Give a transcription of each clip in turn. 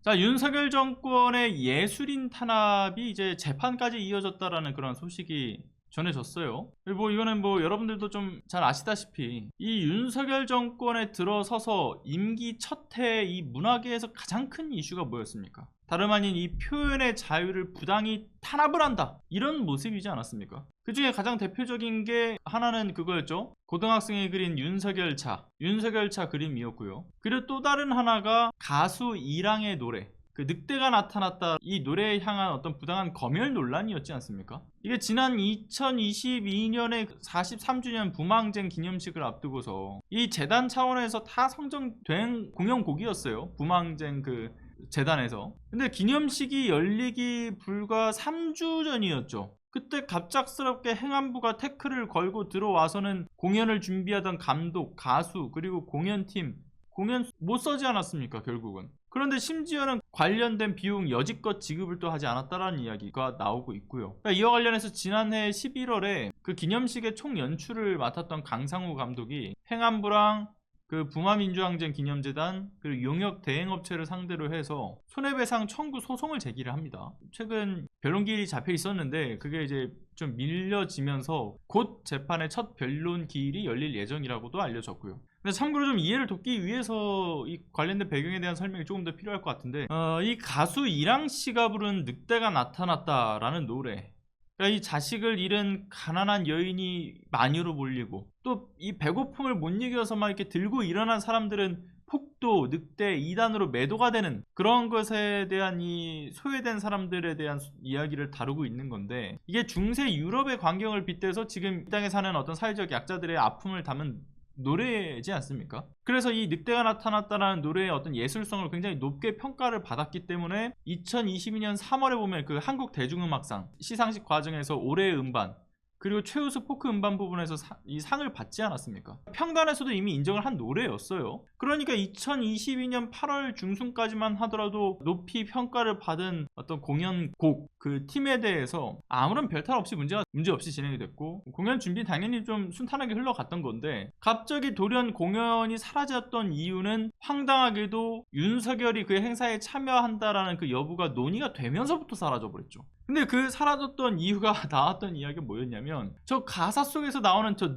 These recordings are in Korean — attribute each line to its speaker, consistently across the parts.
Speaker 1: 자, 윤석열 정권의 예술인 탄압이 이제 재판까지 이어졌다라는 그런 소식이 전해졌어요. 뭐 이거는 뭐 여러분들도 좀 잘 아시다시피 이 윤석열 정권에 들어서서 임기 첫 해 이 문화계에서 가장 큰 이슈가 뭐였습니까? 다름 아닌 이 표현의 자유를 부당히 탄압을 한다, 이런 모습이지 않았습니까? 그 중에 가장 대표적인 게 하나는 그거였죠. 고등학생이 그린 윤석열차 그림이었고요. 그리고 또 다른 하나가 가수 이랑의 노래, 그 늑대가 나타났다, 이 노래에 향한 어떤 부당한 검열 논란이었지 않습니까? 이게 지난 2022년에 43주년 부망쟁 기념식을 앞두고서 이 재단 차원에서 다 선정된 공연곡이었어요. 부망쟁 그 재단에서. 근데 기념식이 열리기 불과 3주 전이었죠. 그때 갑작스럽게 행안부가 태클을 걸고 들어와서는 공연을 준비하던 감독, 가수, 그리고 공연팀, 공연 못 서지 않았습니까, 결국은. 그런데 심지어는 관련된 비용 여지껏 지급을 또 하지 않았다라는 이야기가 나오고 있고요. 그러니까 이와 관련해서 지난해 11월에 그 기념식의 총 연출을 맡았던 강상우 감독이 행안부랑 그 부마민주항쟁 기념재단 그리고 용역 대행업체를 상대로 해서 손해배상 청구 소송을 제기를 합니다. 최근 변론기일이 잡혀 있었는데 그게 이제 좀 밀려지면서 곧 재판의 첫 변론 기일이 열릴 예정이라고도 알려졌고요. 근데 참고로 좀 이해를 돕기 위해서 이 관련된 배경에 대한 설명이 조금 더 필요할 것 같은데, 이 가수 이랑 씨가 부른 늑대가 나타났다라는 노래, 그러니까 이 자식을 잃은 가난한 여인이 마녀로 몰리고 또 이 배고픔을 못 이겨서 막 이렇게 들고 일어난 사람들은 폭도, 늑대, 이단으로 매도가 되는 그런 것에 대한 이 소외된 사람들에 대한 이야기를 다루고 있는 건데, 이게 중세 유럽의 광경을 빗대서 지금 이 땅에 사는 어떤 사회적 약자들의 아픔을 담은 노래지 않습니까? 그래서 이 늑대가 나타났다라는 노래의 어떤 예술성을 굉장히 높게 평가를 받았기 때문에 2022년 3월에 보면 그 한국 대중음악상 시상식 과정에서 올해의 음반 그리고 최우수 포크 음반 부분에서 이 상을 받지 않았습니까? 평단에서도 이미 인정을 한 노래였어요. 그러니까 2022년 8월 중순까지만 하더라도 높이 평가를 받은 어떤 공연곡 그 팀에 대해서 아무런 별탈 없이 문제 없이 진행이 됐고, 공연 준비 당연히 좀 순탄하게 흘러갔던 건데, 갑자기 돌연 공연이 사라졌던 이유는 황당하게도 윤석열이 그 행사에 참여한다라는 그 여부가 논의가 되면서부터 사라져버렸죠. 근데 그 사라졌던 이유가 나왔던 이야기가 뭐였냐면, 저 가사 속에서 나오는 저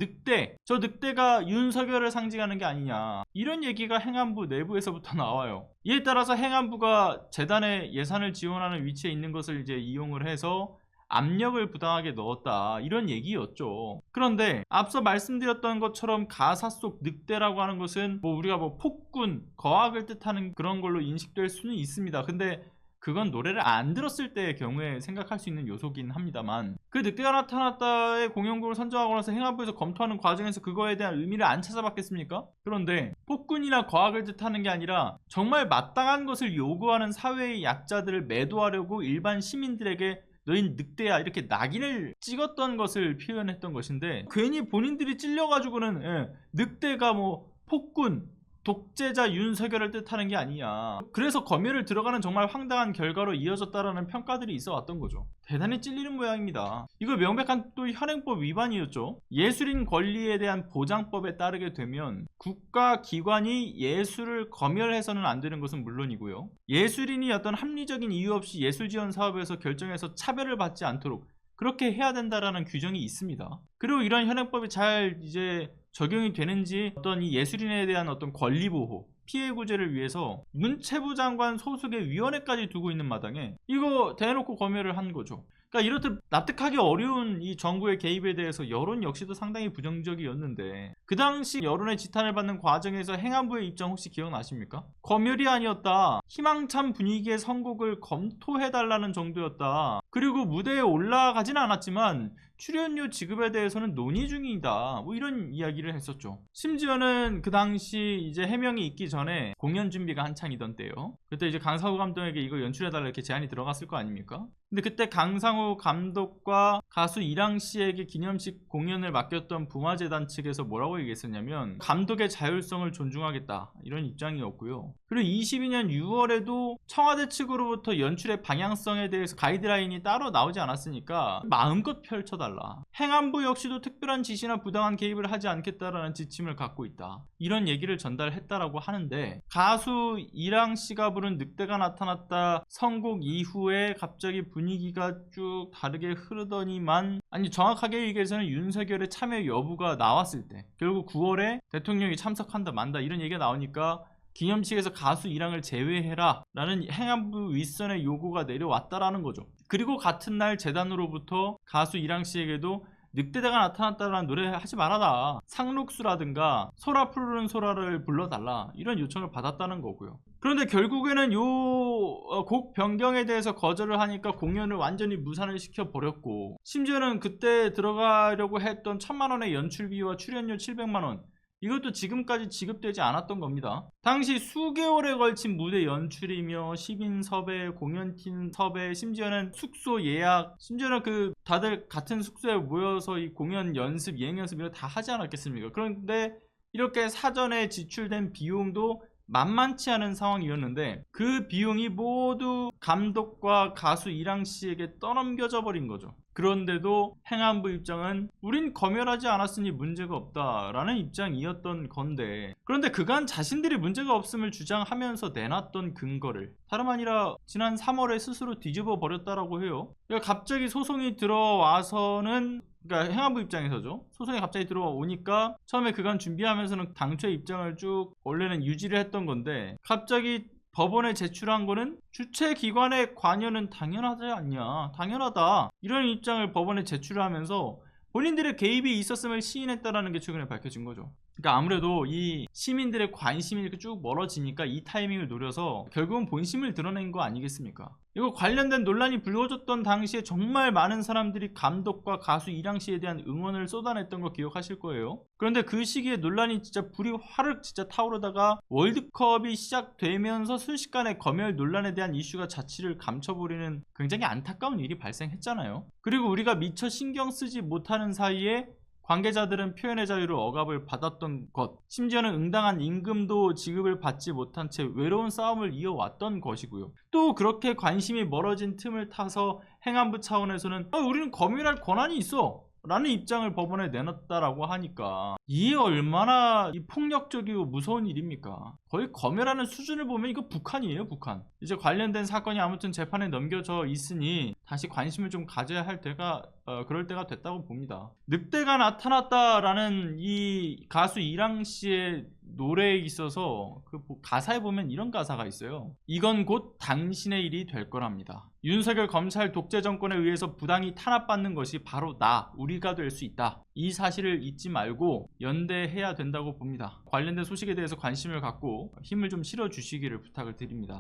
Speaker 1: 늑대가 윤석열을 상징하는 게 아니냐, 이런 얘기가 행안부 내부에서부터 나와요. 이에 따라서 행안부가 재단에 예산을 지원하는 위치에 있는 것을 이제 이용을 해서 압력을 부당하게 넣었다, 이런 얘기였죠. 그런데 앞서 말씀드렸던 것처럼 가사 속 늑대라고 하는 것은 뭐 우리가 뭐 폭군, 거악을 뜻하는 그런 걸로 인식될 수는 있습니다. 근데 그건 노래를 안 들었을 때의 경우에 생각할 수 있는 요소긴 합니다만, 그 늑대가 나타났다의 공연곡을 선정하고 나서 행안부에서 검토하는 과정에서 그거에 대한 의미를 안 찾아봤겠습니까? 그런데 폭군이나 거악을 뜻하는 게 아니라 정말 마땅한 것을 요구하는 사회의 약자들을 매도하려고 일반 시민들에게 너희는 늑대야, 이렇게 낙인을 찍었던 것을 표현했던 것인데, 괜히 본인들이 찔려가지고는 늑대가 뭐 폭군, 독재자 윤석열을 뜻하는 게 아니냐, 그래서 검열을 들어가는 정말 황당한 결과로 이어졌다라는 평가들이 있어 왔던 거죠. 대단히 찔리는 모양입니다. 이거 명백한 또 현행법 위반이었죠. 예술인 권리에 대한 보장법에 따르게 되면 국가기관이 예술을 검열해서는 안 되는 것은 물론이고요, 예술인이 어떤 합리적인 이유 없이 예술 지원 사업에서 결정해서 차별을 받지 않도록 그렇게 해야 된다라는 규정이 있습니다. 그리고 이런 현행법이 잘 이제 적용이 되는지, 어떤 이 예술인에 대한 어떤 권리 보호, 피해 구제를 위해서 문체부 장관 소속의 위원회까지 두고 있는 마당에 이거 대놓고 검열을 한 거죠. 그러니까 이렇듯 납득하기 어려운 이 정부의 개입에 대해서 여론 역시도 상당히 부정적이었는데, 그 당시 여론의 지탄을 받는 과정에서 행안부의 입장 혹시 기억나십니까? 검열이 아니었다, 희망찬 분위기의 선곡을 검토해달라는 정도였다, 그리고 무대에 올라가진 않았지만 출연료 지급에 대해서는 논의 중이다, 뭐 이런 이야기를 했었죠. 심지어는 그 당시 이제 해명이 있기 전에 공연 준비가 한창이던 때요. 그때 이제 강상우 감독에게 이거 연출해달라 이렇게 제안이 들어갔을 거 아닙니까? 근데 그때 강상우 감독과 가수 이랑 씨에게 기념식 공연을 맡겼던 부마재단 측에서 뭐라고 얘기했었냐면, 감독의 자율성을 존중하겠다, 이런 입장이었고요. 그리고 22년 6월에도 청와대 측으로부터 연출의 방향성에 대해서 가이드라인이 따로 나오지 않았으니까 마음껏 펼쳐달라. 행안부 역시도 특별한 지시나 부당한 개입을 하지 않겠다라는 지침을 갖고 있다. 이런 얘기를 전달했다라고 하는데, 가수 이랑 씨가 부른 늑대가 나타났다 선곡 이후에 갑자기 분위기가 쭉 다르게 흐르더니만, 아니 정확하게 얘기해서는 윤석열의 참여 여부가 나왔을 때, 결국 9월에 대통령이 참석한다 만다 이런 얘기가 나오니까 기념식에서 가수 이랑을 제외해라 라는 행안부 윗선의 요구가 내려왔다라는 거죠. 그리고 같은 날 재단으로부터 가수 이랑 씨에게도 늑대가 나타났다라는 노래 하지 말아라, 상록수라든가 소라 푸르른 소라를 불러달라, 이런 요청을 받았다는 거고요. 그런데 결국에는 요 곡 변경에 대해서 거절을 하니까 공연을 완전히 무산을 시켜버렸고, 심지어는 그때 들어가려고 했던 1000만원의 연출비와 출연료 700만원, 이것도 지금까지 지급되지 않았던 겁니다. 당시 수개월에 걸친 무대 연출이며 시민 섭외, 공연팀 섭외, 심지어는 숙소 예약, 심지어는 그 다들 같은 숙소에 모여서 이 공연 연습, 예행 연습 이런 다 하지 않았겠습니까? 그런데 이렇게 사전에 지출된 비용도 만만치 않은 상황이었는데, 그 비용이 모두 감독과 가수 이랑 씨에게 떠넘겨져 버린 거죠. 그런데도 행안부 입장은 우린 검열하지 않았으니 문제가 없다라는 입장이었던 건데, 그런데 그간 자신들이 문제가 없음을 주장하면서 내놨던 근거를 다름 아니라 지난 3월에 스스로 뒤집어 버렸다라고 해요. 그러니까 갑자기 소송이 들어와서는, 그러니까 행안부 입장에서죠, 소송이 갑자기 들어오니까 처음에 그간 준비하면서는 당초의 입장을 쭉 원래는 유지를 했던 건데, 갑자기 법원에 제출한 거는 주최기관의 관여는 당연하지 않냐, 당연하다, 이런 입장을 법원에 제출하면서 본인들의 개입이 있었음을 시인했다라는 게 최근에 밝혀진 거죠. 그러니까 아무래도 이 시민들의 관심이 이렇게 쭉 멀어지니까 이 타이밍을 노려서 결국은 본심을 드러낸 거 아니겠습니까? 이거 관련된 논란이 불거졌던 당시에 정말 많은 사람들이 감독과 가수 이랑 씨에 대한 응원을 쏟아냈던 거 기억하실 거예요. 그런데 그 시기에 논란이 진짜 불이 화르륵 진짜 타오르다가 월드컵이 시작되면서 순식간에 검열 논란에 대한 이슈가 자취를 감춰버리는 굉장히 안타까운 일이 발생했잖아요. 그리고 우리가 미처 신경 쓰지 못하는 사이에 관계자들은 표현의 자유를 억압을 받았던 것, 심지어는 응당한 임금도 지급을 받지 못한 채 외로운 싸움을 이어왔던 것이고요. 또 그렇게 관심이 멀어진 틈을 타서 행안부 차원에서는 우리는 검열할 권한이 있어 라는 입장을 법원에 내놨다라고 하니까, 이게 얼마나 폭력적이고 무서운 일입니까? 거의 검열하는 수준을 보면 이거 북한이에요, 북한. 이제 관련된 사건이 아무튼 재판에 넘겨져 있으니 다시 관심을 좀 가져야 할 때가 그럴 때가 됐다고 봅니다. 늑대가 나타났다라는 이 가수 이랑 씨의 노래에 있어서 그 가사에 보면 이런 가사가 있어요. 이건 곧 당신의 일이 될 거랍니다. 윤석열 검찰 독재 정권에 의해서 부당히 탄압받는 것이 바로 우리가 될 수 있다. 이 사실을 잊지 말고 연대해야 된다고 봅니다. 관련된 소식에 대해서 관심을 갖고 힘을 좀 실어주시기를 부탁을 드립니다.